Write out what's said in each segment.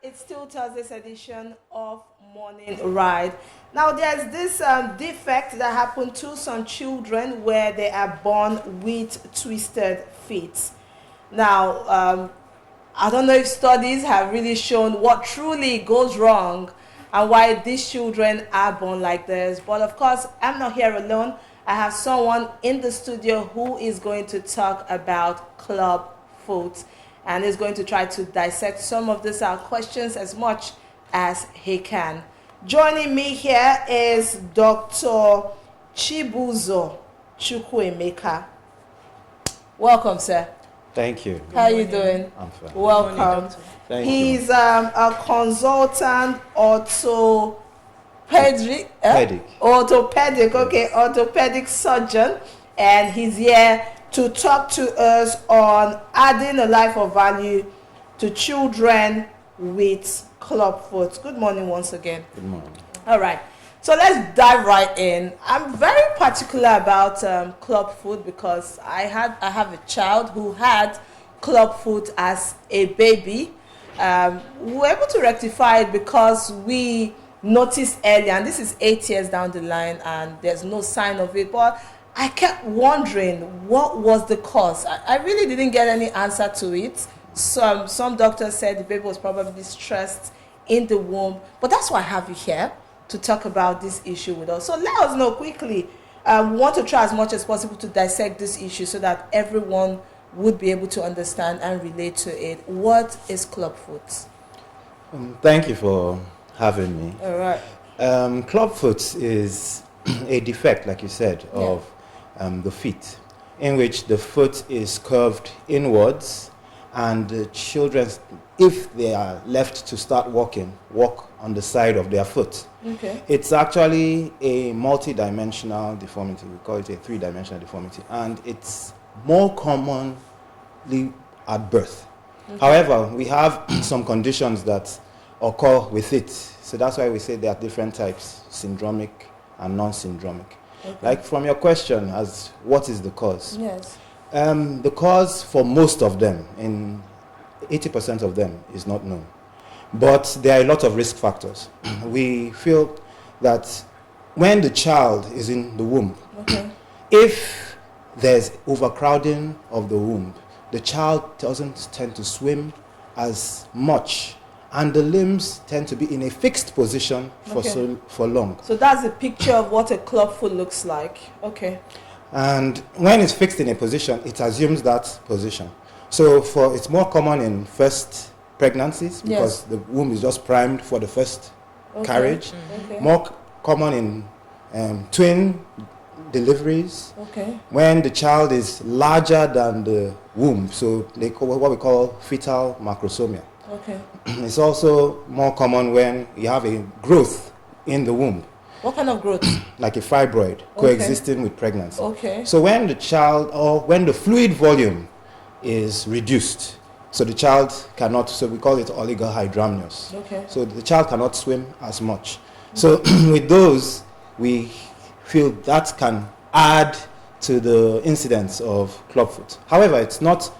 It's still Thursday's edition of Morning Ride. Now, there's this defect that happened to some children where they are born with twisted feet. Now, I don't know if studies have really shown what truly goes wrong and why these children are born like this. But of course, I'm not here alone. I have someone in the studio who is going to talk about club foot and is going to try to dissect some of these questions as much as he can. Joining me here is Dr. Chibuzo Chukwuemeka. Welcome, sir. Thank you. How are you doing? I'm fine. Welcome. Thank He's you. A consultant orthopedic surgeon, and he's here to talk to us on adding a life of value to children with clubfoot. Good morning once again. Good morning. All right. So let's dive right in. I'm very particular about clubfoot because I have a child who had clubfoot as a baby. We were able to rectify it because we noticed earlier, and this is 8 years down the line, and there's no sign of it. But I kept wondering what was the cause. I really didn't get any answer to it. Some doctors said the baby was probably stressed in the womb, but that's why I have you here to talk about this issue with us. So let us know quickly. We want to try as much as possible to dissect this issue so that everyone would be able to understand and relate to it. What is clubfoot? Thank you for having me. All right. Clubfoot is a defect, like you said, of the feet, in which the foot is curved inwards, and the children, if they are left to start walking, walk on the side of their foot. Okay. It's actually a multi-dimensional deformity. We call it a three-dimensional deformity, and it's more commonly at birth. Okay. However, we have some conditions that occur with it. So that's why we say there are different types, syndromic and non-syndromic. Okay. Like from your question as what is the cause? Yes. The cause for most of them, in 80% of them, is not known. But there are a lot of risk factors. We feel that when the child is in the womb, okay, if there's overcrowding of the womb, the child doesn't tend to swim as much, and the limbs tend to be in a fixed position for long. So that's a picture of what a clubfoot looks like. Okay. And when it's fixed in a position, it assumes that position. So it's more common in first pregnancies because the womb is just primed for the first carriage. Okay. More common in twin deliveries. Okay. When the child is larger than the womb, so they call what we call fetal macrosomia. Okay. It's also more common when you have a growth in the womb. What kind of growth? Like a fibroid coexisting with pregnancy. Okay. So when the child, or when the fluid volume is reduced, so the child cannot, so we call it oligohydramnios. Okay. So the child cannot swim as much. So with those, we feel that can add to the incidence of clubfoot. However, it's not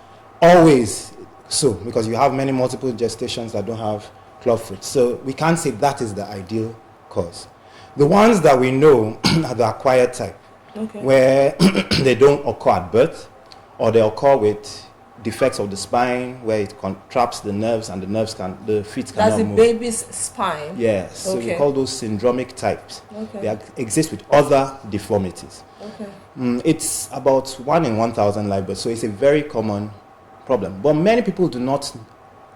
always so, because you have many multiple gestations that don't have clubfoot. So we can't say that is the ideal cause. The ones that we know are the acquired type, where they don't occur at birth, or they occur with defects of the spine, where it traps the nerves, and the feet cannot move. That's the baby's spine? Yes, so we call those syndromic types. Okay. They exist with other deformities. Okay. It's about 1 in 1,000 live births, so it's a very common problem. But many people do not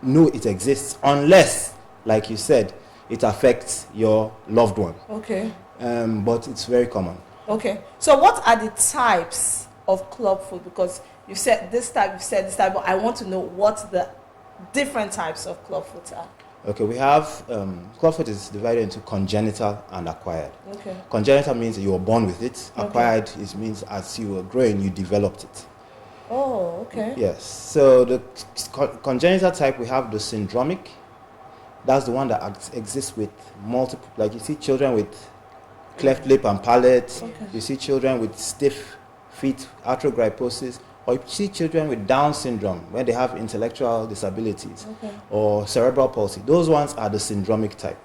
know it exists unless, like you said, it affects your loved one. Okay. But it's very common. Okay. So what are the types of clubfoot? Because you said this type, but I want to know what the different types of clubfoot are. Okay, we have, clubfoot is divided into congenital and acquired. Okay. Congenital means you were born with it. Acquired means as you were growing, you developed it. Oh, okay. Yes. So the congenital type, we have the syndromic. That's the one that exists with multiple, like you see children with cleft lip and palate. Okay. You see children with stiff feet, arthrogryposis, or you see children with Down syndrome, when they have intellectual disabilities, or cerebral palsy. Those ones are the syndromic type.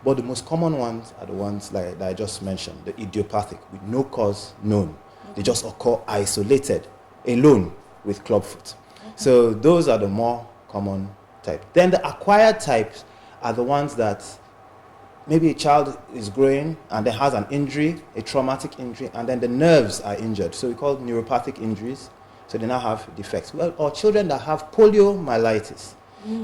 But the most common ones are the ones like that I just mentioned, the idiopathic, with no cause known. They just occur isolated, alone, with clubfoot. So those are the more common type. Then the acquired types are the ones that maybe a child is growing and then has an injury, a traumatic injury, and then the nerves are injured. So we call neuropathic injuries. So they now have defects. Well, or children that have poliomyelitis.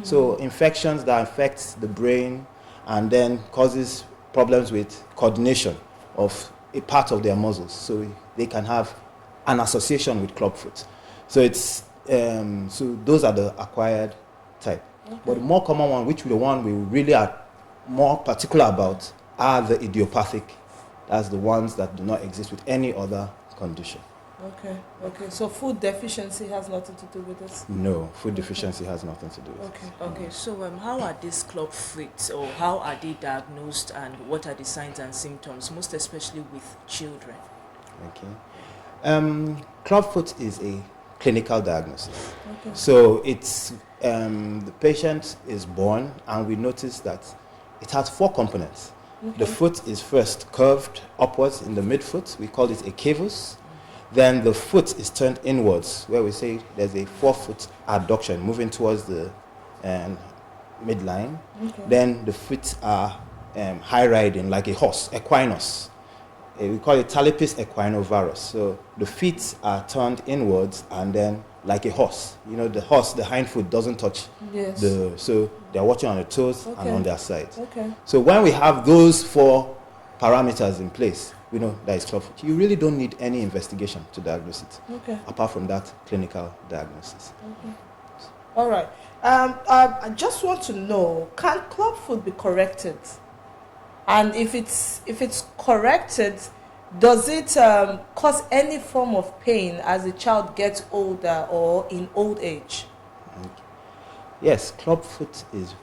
So infections that affect the brain and then causes problems with coordination of a part of their muscles. So they can have an association with clubfoot. So it's so those are the acquired type. But the more common one, which the one we really are more particular about, are the idiopathic. That's the ones that do not exist with any other condition. Okay. So food deficiency has nothing to do with this? No, food deficiency has nothing to do with it. Okay. So how are these clubfoot, or how are they diagnosed, and what are the signs and symptoms, most especially with children? Okay. Clubfoot is a clinical diagnosis. So it's the patient is born, and we notice that it has 4 components. The foot is first curved upwards in the midfoot. We call it a cavus. Then the foot is turned inwards, where we say there's a forefoot adduction moving towards the midline. Then the feet are high riding like a horse, equinus. We call it talipes equinovarus. So the feet are turned inwards and then like a horse. You know, the horse, the hind foot doesn't touch so they're watching on the toes and on their sides. So when we have those 4 parameters in place, we know that it's clubfoot. You really don't need any investigation to diagnose it, apart from that clinical diagnosis. All right. I just want to know, can clubfoot be corrected? And if it's corrected, does it cause any form of pain as the child gets older or in old age? Yes, clubfoot is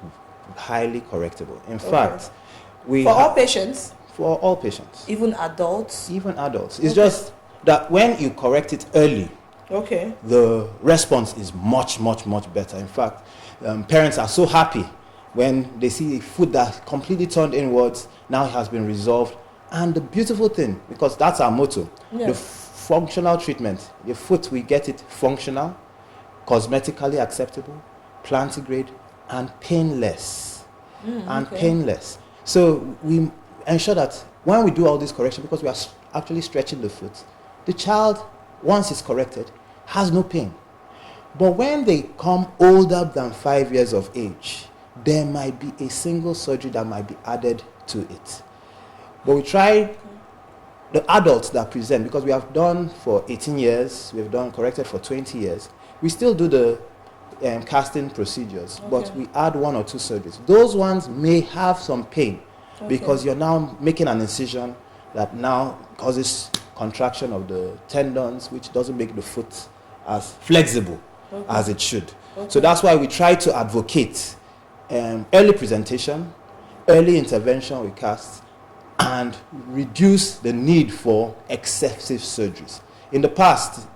highly correctable. In fact, all patients? For all patients. Even adults? Even adults. It's just that when you correct it early, the response is much, much, much better. In fact, parents are so happy when they see a foot that completely turned inwards, now it has been resolved. And the beautiful thing, because that's our motto, the functional treatment, your foot, we get it functional, cosmetically acceptable, plantigrade, and painless. Painless. So we ensure that when we do all this correction, because we are actually stretching the foot, the child, once it's corrected, has no pain. But when they come older than 5 years of age, there might be a single surgery that might be added to it. But we try the adults that present, because we have done for 18 years, we've done corrected for 20 years, we still do the casting procedures, but we add 1 or 2 surgeries. Those ones may have some pain, because you're now making an incision that now causes contraction of the tendons, which doesn't make the foot as flexible as it should. So that's why we try to advocate early presentation, early intervention with casts, and reduce the need for excessive surgeries. In the past,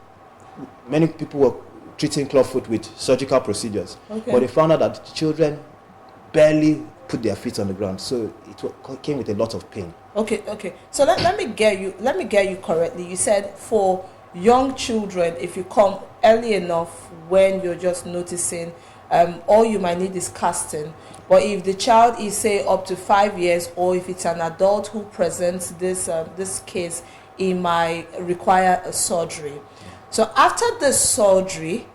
many people were treating clubfoot with surgical procedures, but they found out that children barely put their feet on the ground, so it came with a lot of pain. So let me get you correctly. You said for young children, if you come early enough when you're just noticing, all you might need is casting. But if the child is, say, up to 5 years, or if it's an adult who presents this case, it might require a surgery. So after the surgery,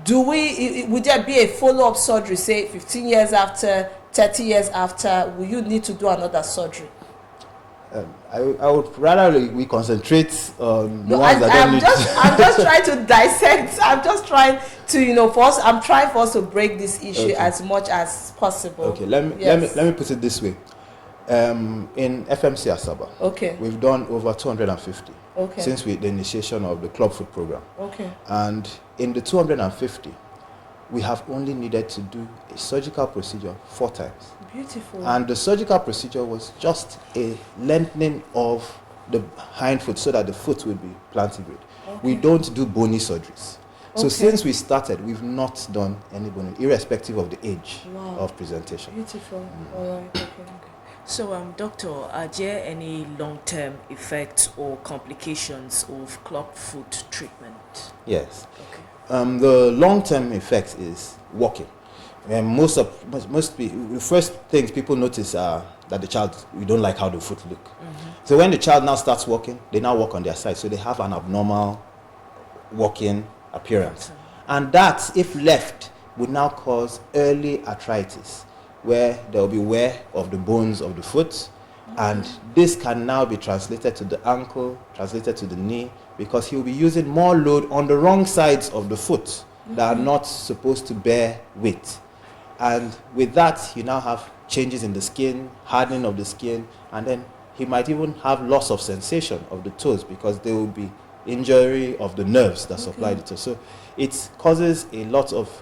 would there be a follow-up surgery, say 15 years after, 30 years after? Will you need to do another surgery? I would rather we concentrate on the ones that don't need. I'm just trying to dissect. I'm just trying to, I'm trying for us to break this issue as much as possible. Okay, let me put it this way. In FMC Asaba, we've done over 250 since the initiation of the clubfoot program. And in the 250, we have only needed to do a surgical procedure 4 times. Beautiful. And the surgical procedure was just a lengthening of the hind foot so that the foot would be plantigrade. We don't do bony surgeries. So Okay. since we started, we've not done any bone, irrespective of the age of presentation. Beautiful. All right. Okay. So, doctor, are there any long-term effects or complications of clubfoot treatment? Yes. Okay. The long-term effect is walking. And most people, the first things people notice are that the child, we don't like how the foot look. So when the child now starts walking, they now walk on their side, so they have an abnormal walking appearance. And that, if left, would now cause early arthritis, where there will be wear of the bones of the foot, and this can now be translated to the ankle, translated to the knee, because he'll be using more load on the wrong sides of the foot that are not supposed to bear weight. And with that, you now have changes in the skin, hardening of the skin, and then he might even have loss of sensation of the toes because there will be injury of the nerves that supply the toes. So it causes a lot of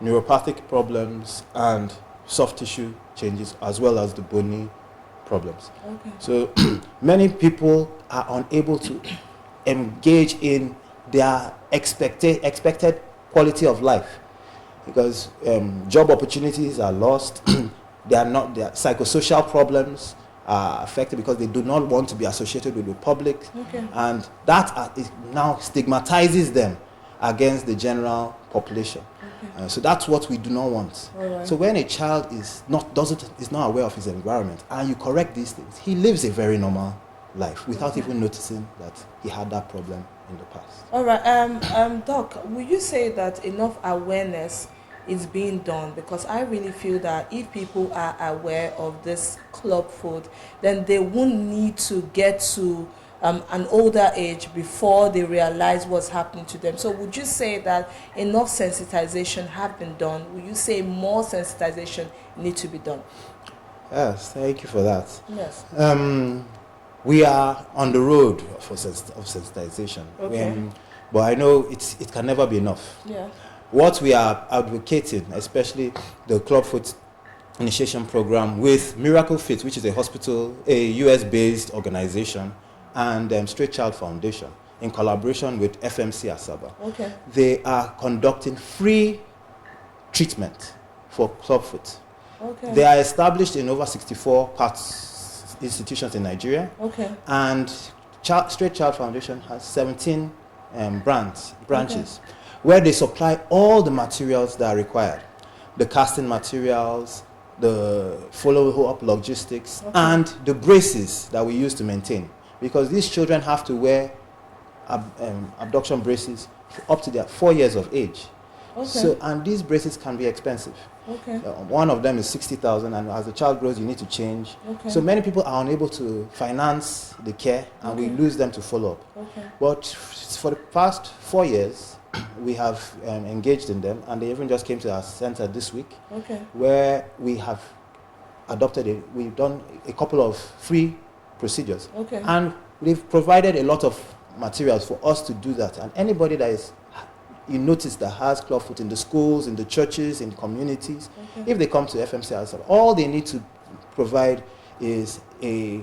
neuropathic problems and soft tissue changes, as well as the bony problems. So many people are unable to engage in their expected quality of life because job opportunities are lost. Their psychosocial problems are affected because they do not want to be associated with the public, and that now stigmatizes them against the general population. So that's what we do not want. So when a child is not aware of his environment and you correct these things, he lives a very normal life without even noticing that he had that problem in the past. All right. Doc, will you say that enough awareness is being done? Because I really feel that if people are aware of this clubfoot, then they won't need to get to an older age before they realize what's happening to them. So would you say that enough sensitization have been done? Will you say more sensitization need to be done? Yes, thank you for that. Yes. We are on the road of sensitization. But I know it can never be enough. Yeah. What we are advocating, especially the Clubfoot Initiation Program with Miracle Fit, which is a US-based organization, and Straight Child Foundation, in collaboration with FMC Asaba. They are conducting free treatment for clubfoot. They are established in over 64 institutions in Nigeria. And Straight Child Foundation has 17 branches where they supply all the materials that are required. The casting materials, the follow-up logistics, and the braces that we use to maintain. Because these children have to wear abduction braces up to their 4 years of age. So, and these braces can be expensive. One of them is 60,000, and as the child grows, you need to change. So many people are unable to finance the care, and we lose them to follow up. But for the past 4 years, we have engaged in them, and they even just came to our center this week, where we have we've done a couple of free procedures, and they've provided a lot of materials for us to do that. And anybody that is, you notice, that has clubfoot in the schools, in the churches, in communities, if they come to FMC, all they need to provide is a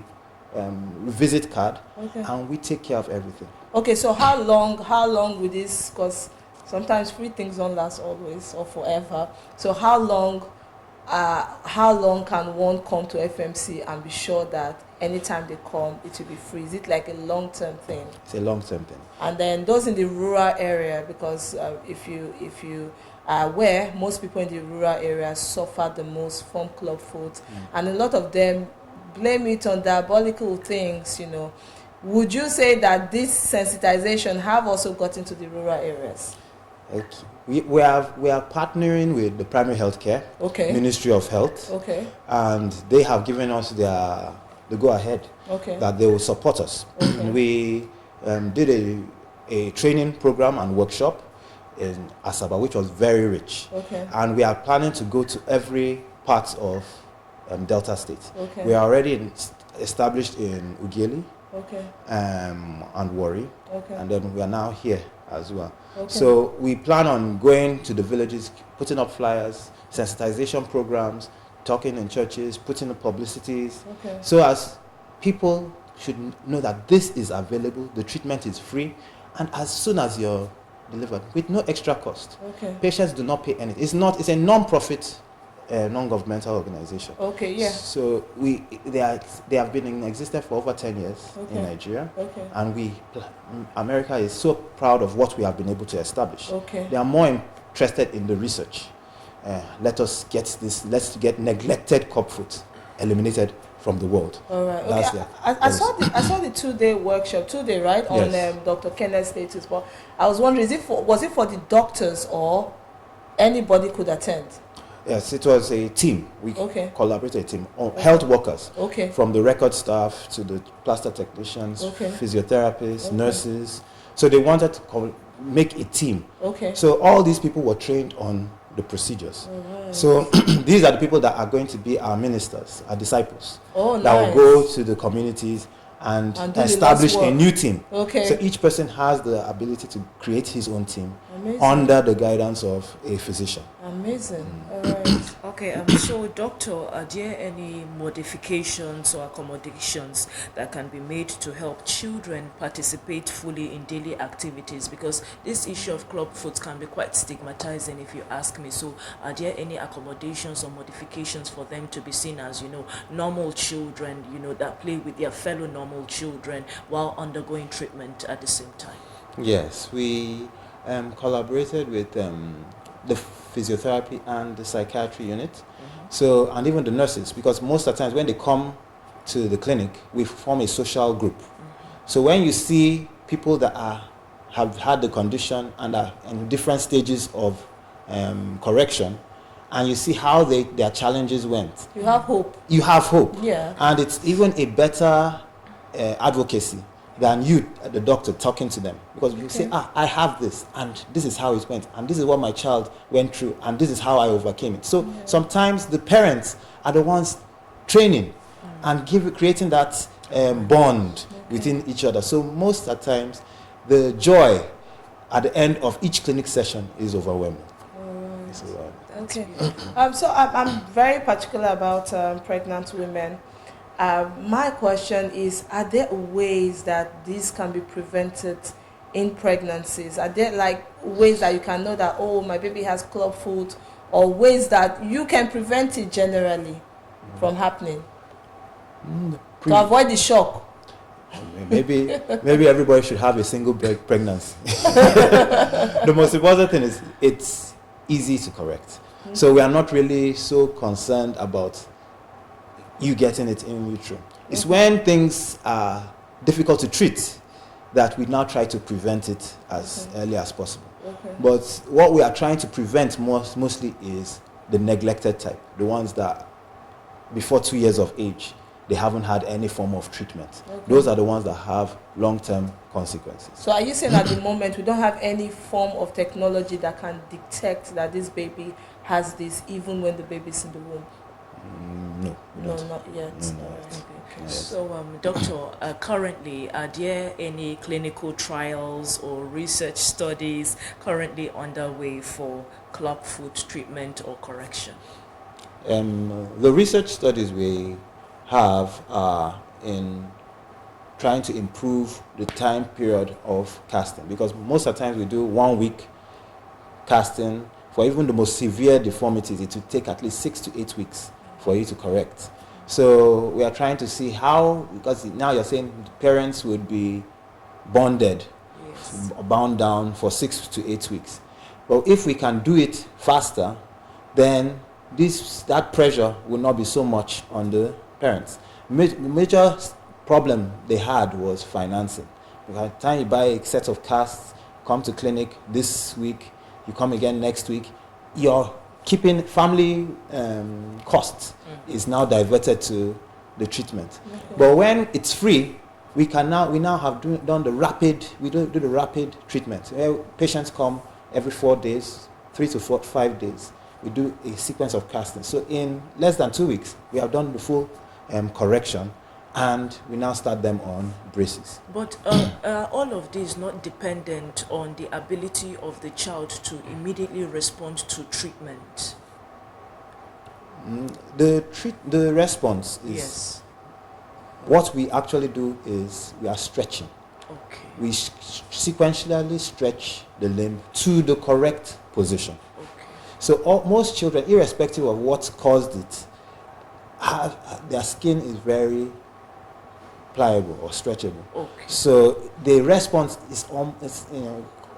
visit card, and we take care of everything. So how long with this? Because sometimes free things don't last always or forever. So how long can one come to FMC and be sure that anytime they come, it will be free? Is it like a long-term thing? It's a long-term thing. And then those in the rural area, because if you are aware, most people in the rural area suffer the most from clubfoot, and a lot of them blame it on diabolical things, Would you say that this sensitization have also got into the rural areas? We are partnering with the Primary Health Care Ministry of Health, and they have given us the go-ahead that they will support us. We did a training program and workshop in Asaba, which was very rich, and we are planning to go to every part of Delta State. We are already established in Ughelli and Warri, and then we are now here as well. So we plan on going to the villages, putting up flyers, sensitization programs, talking in churches, putting up publicities, so as people should know that this is available, the treatment is free, and as soon as your delivered with no extra cost. Okay. Patients do not pay anything. It's a non-profit, non-governmental organization. Okay, yeah. So they have been in existence for over 10 years in Nigeria. Okay. And America is so proud of what we have been able to establish. Okay. They are more interested in the research. Let's get neglected club foot eliminated from the world. All right. That's Okay. I saw the 2-day workship, 2-day, right, on Yes. Dr. Kenneth's status. But I was wondering, was it for the doctors or anybody could attend? Yes, it was a team. We collaborated a team. Health workers. Okay. From the record staff to the plaster technicians, physiotherapists, nurses. So they wanted to make a team. Okay. So all these people were trained on the procedures. Right. So these are the people that are going to be our ministers, our disciples. Oh, that nice. will go to the communities and establish a new team. Okay. So each person has the ability to create his own team. Amazing. Under the guidance of a physician. Amazing. All right. Okay, so doctor, are there any modifications or accommodations that can be made to help children participate fully in daily activities? Because this issue of club foot can be quite stigmatizing, if you ask me. So are there any accommodations or modifications for them to be seen as, normal children, that play with their fellow normal children while undergoing treatment at the same time? Yes, we collaborated with the physiotherapy and the psychiatry unit. So, and even the nurses, because most of the times when they come to the clinic, we form a social group. So when you see people that have had the condition and are in different stages of correction, and you see how their challenges went, you have hope. You have hope. Yeah. And it's even a better advocacy than you, the doctor, talking to them. Because you say, I have this, and this is how it went, and this is what my child went through, and this is how I overcame it. So sometimes the parents are the ones training and creating that bond within each other. So most of the times, the joy at the end of each clinic session is overwhelming. It's overwhelming. Okay. So I'm very particular about pregnant women. My question is, are there ways that this can be prevented in pregnancies? Are there ways that you can know that, my baby has club foot, or ways that you can prevent it generally from happening to avoid the shock? Maybe everybody should have a single pregnancy. The most important thing is it's easy to correct. So we are not really so concerned about you getting it in vitro. It's when things are difficult to treat that we now try to prevent it as early as possible. But what we are trying to prevent mostly is the neglected type, the ones that before 2 years of age, they haven't had any form of treatment. Those are the ones that have long-term consequences. So are you saying at the moment we don't have any form of technology that can detect that this baby has this even when the baby's in the womb? No, not yet. Okay. So, doctor, currently, are there any clinical trials or research studies currently underway for club foot treatment or correction? The research studies we have are in trying to improve the time period of casting, because most of the times we do 1 week casting. For even the most severe deformities, it will take at least 6 to 8 weeks for you to correct. So we are trying to see how, because now you're saying parents would be bonded, bound down for 6 to 8 weeks. But if we can do it faster, then that pressure will not be so much on the parents. The major problem they had was financing. By the time you buy a set of casts, come to clinic this week, you come again next week, you're keeping family costs is now diverted to the treatment. But when it's free, we now have done the rapid treatment. Patients come every 4 days, 3 to 5 days. We do a sequence of casting. So in less than 2 weeks, we have done the full correction, and we now start them on braces. But all of this is not dependent on the ability of the child to immediately respond to treatment. The response is, what we actually do is we are stretching. Okay. We sequentially stretch the limb to the correct position. Okay. So most children, irrespective of what caused it, their skin is very pliable or stretchable. Okay. So the response is,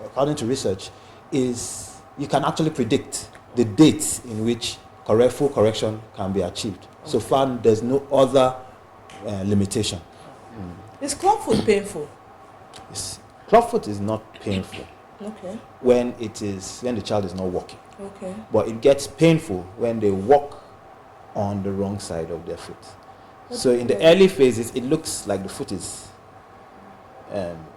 according to research, is you can actually predict the dates in which full correction can be achieved. Okay. So far, there's no other limitation. Is clubfoot painful? Clubfoot is not painful. Okay. When the child is not walking. Okay. But it gets painful when they walk on the wrong side of their foot. So in the early phases, it looks like the foot is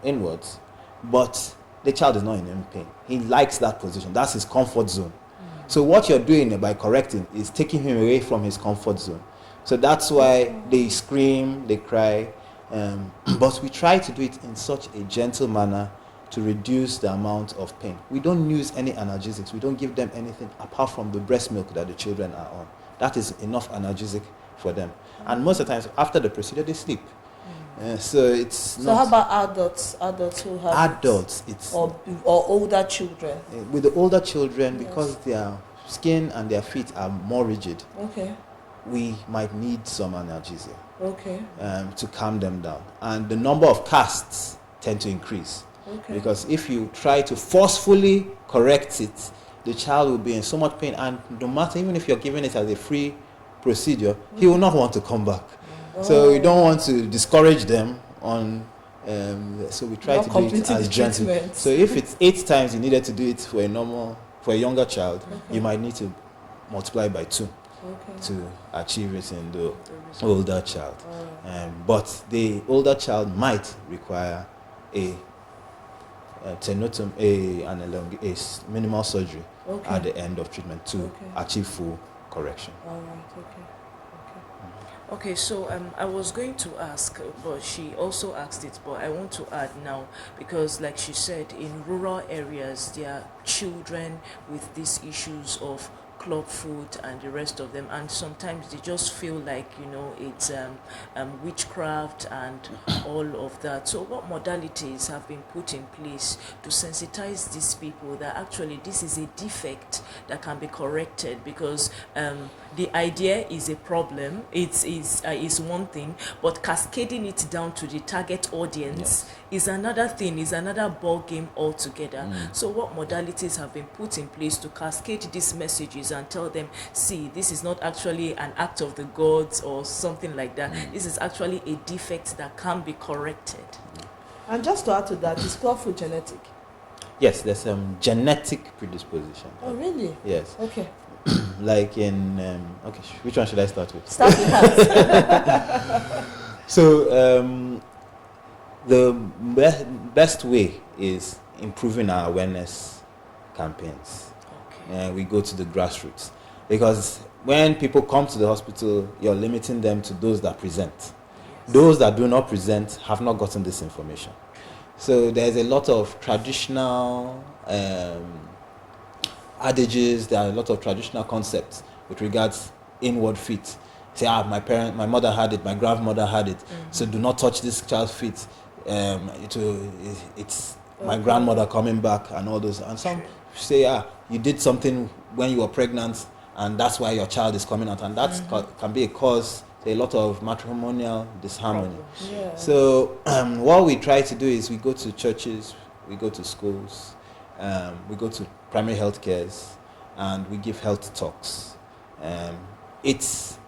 inwards, but the child is not in any pain. He likes that position. That's his comfort zone. So what you're doing by correcting is taking him away from his comfort zone. So that's why they scream, they cry. But we try to do it in such a gentle manner to reduce the amount of pain. We don't use any analgesics. We don't give them anything apart from the breast milk that the children are on. That is enough analgesic for them. And most of the times after the procedure, they sleep. So how about adults? Adults who have or older children? With the older children, because their skin and their feet are more rigid. Okay. We might need some analgesia. Okay. To calm them down. And the number of casts tend to increase. Okay. Because if you try to forcefully correct it, the child will be in so much pain, and no matter, even if you're giving it as a free procedure, he will not want to come back. So we don't want to discourage them on. So we try to do it as gently. So if it's 8 times you needed to do it for a younger child, you might need to multiply by 2 to achieve it in the older child. But the older child might require a minimal surgery at the end of treatment to achieve full correction. All right. Okay. Okay, so I was going to ask, but she also asked it, but I want to add now, because like she said, in rural areas, there are children with these issues of clubfoot and the rest of them, and sometimes they just feel like it's witchcraft and all of that. So what modalities have been put in place to sensitize these people that actually this is a defect that can be corrected? Because the idea is a problem, is one thing, but cascading it down to the target audience is another thing, is another ball game altogether. So what modalities have been put in place to cascade these messages and tell them, see, this is not actually an act of the gods or something like that. This is actually a defect that can be corrected. And just to add to that, is clubfoot genetic? Yes, there's some genetic predisposition. Oh, really? Yes. Okay. Like in which one should I start with? Start with us. So the best way is improving our awareness campaigns. We go to the grassroots, because when people come to the hospital, you're limiting them to those that present. Those that do not present have not gotten this information. So there's a lot of traditional adages, there are a lot of traditional concepts with regards inward feet. Say, my mother had it, my grandmother had it, so do not touch this child's feet. It's my grandmother coming back and all those. And some say, you did something when you were pregnant and that's why your child is coming out, and that can be a cause to a lot of matrimonial disharmony. So what we try to do is we go to churches, we go to schools, we go to primary health cares, and we give health talks. It's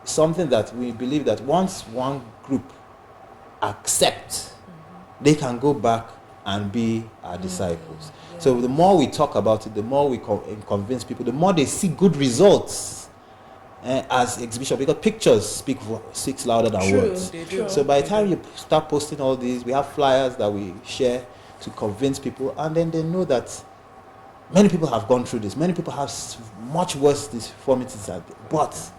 something that we believe that once one group accepts, they can go back and be our disciples. So the more we talk about it, the more we convince people, the more they see good results as exhibition, because pictures speaks louder than words. So by the time you start posting all these, we have flyers that we share to convince people, and then they know that many people have gone through this. Many people have much worse deformities, but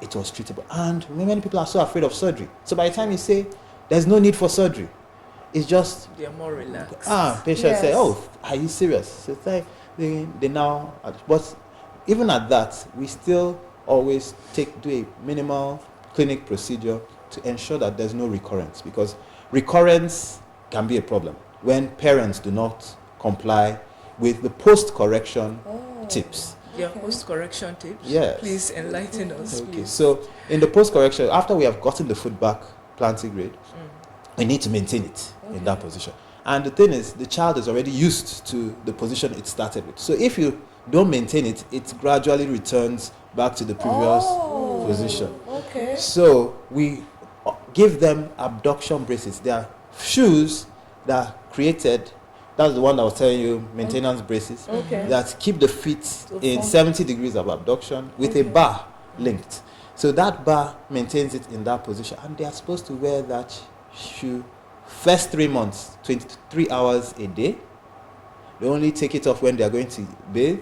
it was treatable. And many people are so afraid of surgery. So by the time you say there's no need for surgery, it's just they're more relaxed. Patients say, "Oh, are you serious?" So they now. But even at that, we still always do a minimal clinic procedure to ensure that there's no recurrence, because recurrence can be a problem when parents do not comply with the post-correction tips. Yeah, post-correction tips. Yes. Please enlighten us. Okay, Please. so in the post-correction, after we have gotten the foot back plantigrade, we need to maintain it in that position. And the thing is, the child is already used to the position it started with. So if you don't maintain it, it gradually returns back to the previous position. Okay. So we give them abduction braces. They are shoes that are created. That's the one I was telling you, maintenance braces, that keep the feet in 70 degrees of abduction with a bar linked. So that bar maintains it in that position, and they are supposed to wear that shoe first 3 months, 23 hours a day. They only take it off when they are going to bathe.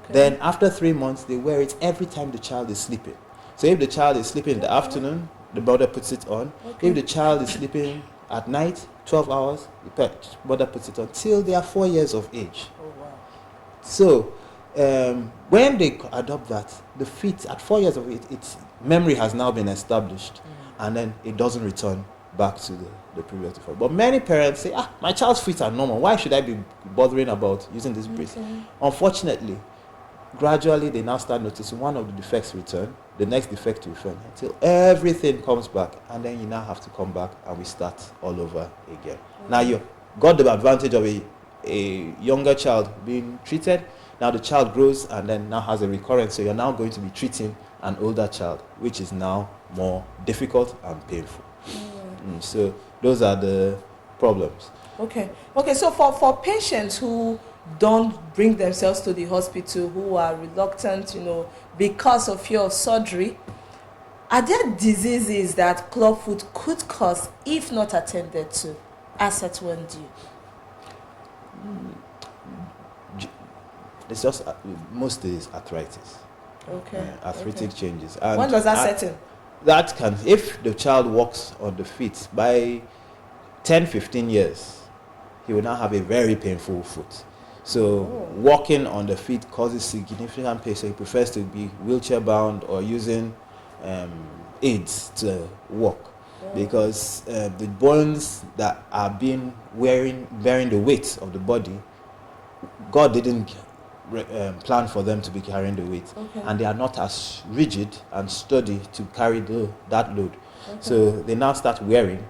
Then after 3 months, they wear it every time the child is sleeping. So if the child is sleeping in the afternoon, the mother puts it on. If the child is sleeping at night, 12 hours, the mother puts it on till they are 4 years of age. So when they adopt that, the feet at 4 years of age, its memory has now been established, and then it doesn't return back to the previous default. But many parents say, my child's feet are normal. Why should I be bothering about using this brace? Unfortunately, gradually they now start noticing one of the defects return, the next defect to return, until everything comes back, and then you now have to come back and we start all over again. Now you got the advantage of a younger child being treated. Now the child grows and then now has a recurrence, so you're now going to be treating an older child, which is now more difficult and painful. So those are the problems. Okay, so for patients who don't bring themselves to the hospital, who are reluctant, because of fear of surgery, are there diseases that clubfoot could cause if not attended to? As at when do you? It's just most is arthritis. Arthritic changes. And when does that set in? That can, if the child walks on the feet, by 10-15 years, he will now have a very painful foot. So walking on the feet causes significant pain, so he prefers to be wheelchair bound or using aids to walk, because the bones that are bearing the weight of the body, God didn't plan for them to be carrying the weight, and they are not as rigid and sturdy to carry that load. So they now start wearing.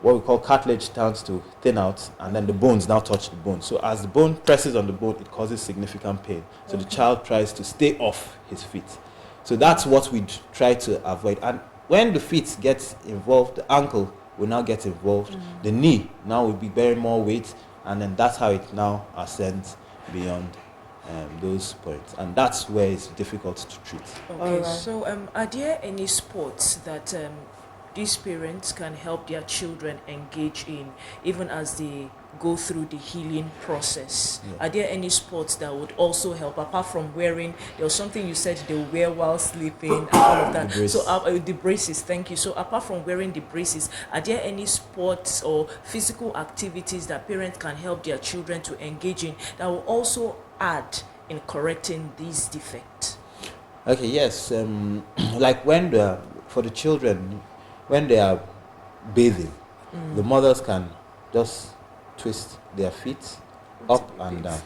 What we call cartilage starts to thin out, and then the bones now touch the bone. So as the bone presses on the bone, it causes significant pain. So the child tries to stay off his feet. So that's what we try to avoid. And when the feet get involved, the ankle will now get involved. The knee now will be bearing more weight, and then that's how it now ascends beyond those points, and that's where it's difficult to treat. Okay, so are there any sports that these parents can help their children engage in, even as they go through the healing process? Are there any sports that would also help, apart from wearing? There was something you said they wear while sleeping and all of that. The braces, thank you. So apart from wearing the braces, are there any sports or physical activities that parents can help their children to engage in that will also add in correcting these defects? Okay, yes. Like for the children, when they are bathing, the mothers can just twist their feet up and down.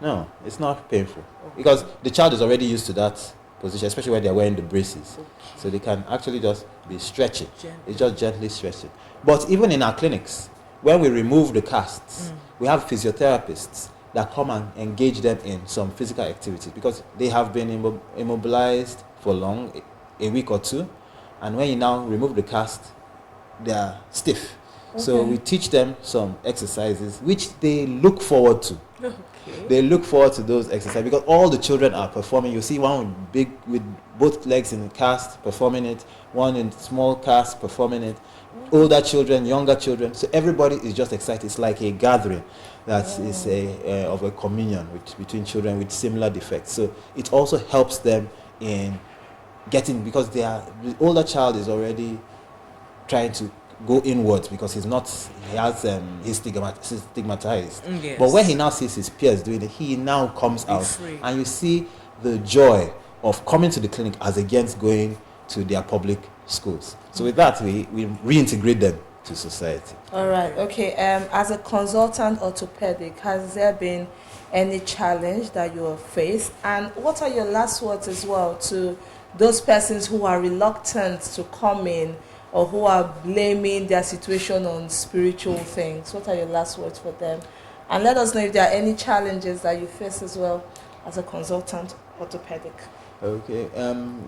No, it's not painful, because the child is already used to that position, especially when they're wearing the braces. So they can actually just be stretching. It's just gently stretching. But even in our clinics, when we remove the casts, we have physiotherapists that come and engage them in some physical activities, because they have been immobilized for long, a week or two, and when you now remove the cast, they are stiff. So we teach them some exercises which they look forward to. They look forward to those exercises because all the children are performing. You see one with both legs in the cast performing it, one in small cast performing it, older children, younger children. So everybody is just excited. It's like a gathering that is of a communion between children with similar defects. So it also helps them in getting, because the older child is already trying to go inwards because he's stigmatized. Yes. But when he now sees his peers doing it, he now comes out, and you see the joy of coming to the clinic as against going to their public schools. So with that, we reintegrate them to society. All right. Okay. As a consultant orthopedic, has there been any challenge that you have faced? And what are your last words as well to those persons who are reluctant to come in or who are blaming their situation on spiritual things? What are your last words for them? And let us know if there are any challenges that you face as well as a consultant orthopedic. Okay.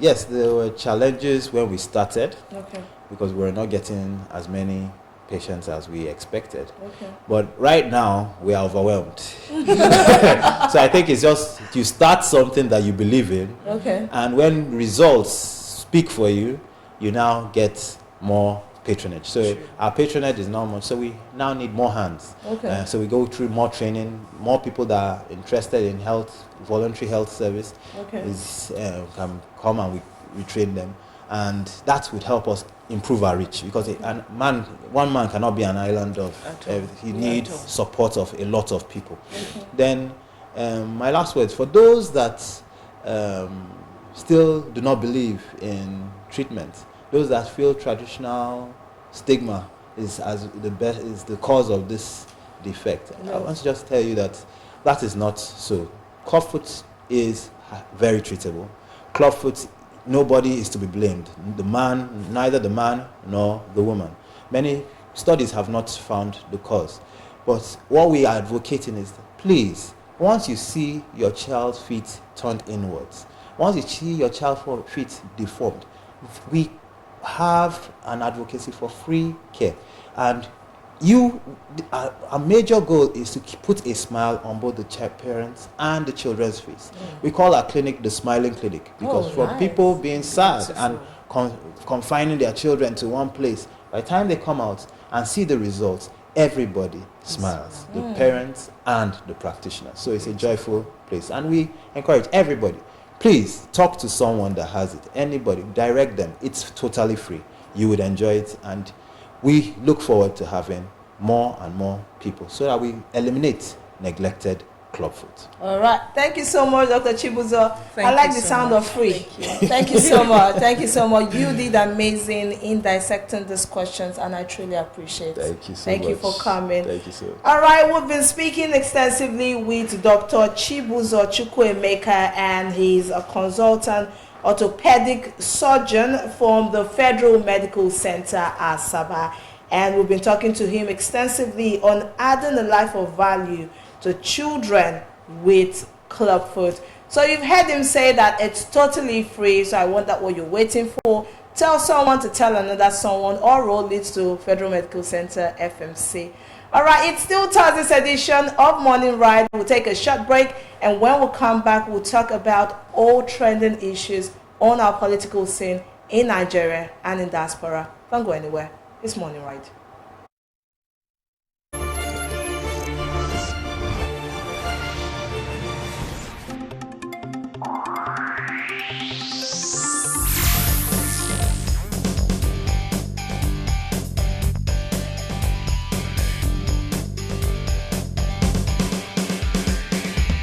Yes, there were challenges when we started. Okay. Because we're not getting as many patients as we expected. Okay. But right now, we are overwhelmed. So I think it's just you start something that you believe in. Okay. And when results speak for you, you now get more patronage. So our patronage is not much. So we now need more hands. Okay. So we go through more training, more people that are interested in health, voluntary health service can come and we train them. And that would help us improve our reach, because one man cannot be an island of everything. He needs support of a lot of people. Okay. Then my last words for those that still do not believe in treatment, those that feel traditional stigma is the cause of this defect. Yes. I want to just tell you that is not so. Clubfoot is very treatable. Clubfoot, nobody is to be blamed. Neither the man nor the woman. Many studies have not found the cause. But what we are advocating is that, please, once you see your child's feet turned inwards, once you see your child's feet deformed, we have an advocacy for free care. And our major goal is to put a smile on both the parents and the children's face. We call our clinic the Smiling Clinic, because from people being sad and confining their children to one place, by the time they come out and see the results, everybody smiles, the parents and the practitioners. So it's a joyful place, and we encourage everybody, please talk to someone that has it. Anybody, direct them. It's totally free. You would enjoy it, and we look forward to having more and more people so that we eliminate neglected clubfoot. All right. Thank you so much, Dr. Chibuzo. I like the sound of free. Thank You so much. Thank you so much. You did amazing in dissecting these questions, and I truly appreciate it. Thank you so much. Thank you for coming. Thank you so much. All right. We've been speaking extensively with Dr. Chibuzo Chukwuemeka, and he's a consultant orthopedic surgeon from the Federal Medical Center, Asaba. And we've been talking to him extensively on adding a life of value to children with clubfoot. So you've heard him say that it's totally free, so I wonder what you're waiting for. Tell someone to tell another someone, or roll it to Federal Medical Center, FMC. All right, it's still Thursday's edition of Morning Ride. We'll take a short break, and when we come back, we'll talk about all trending issues on our political scene in Nigeria and in diaspora. Don't go anywhere. It's Morning Ride.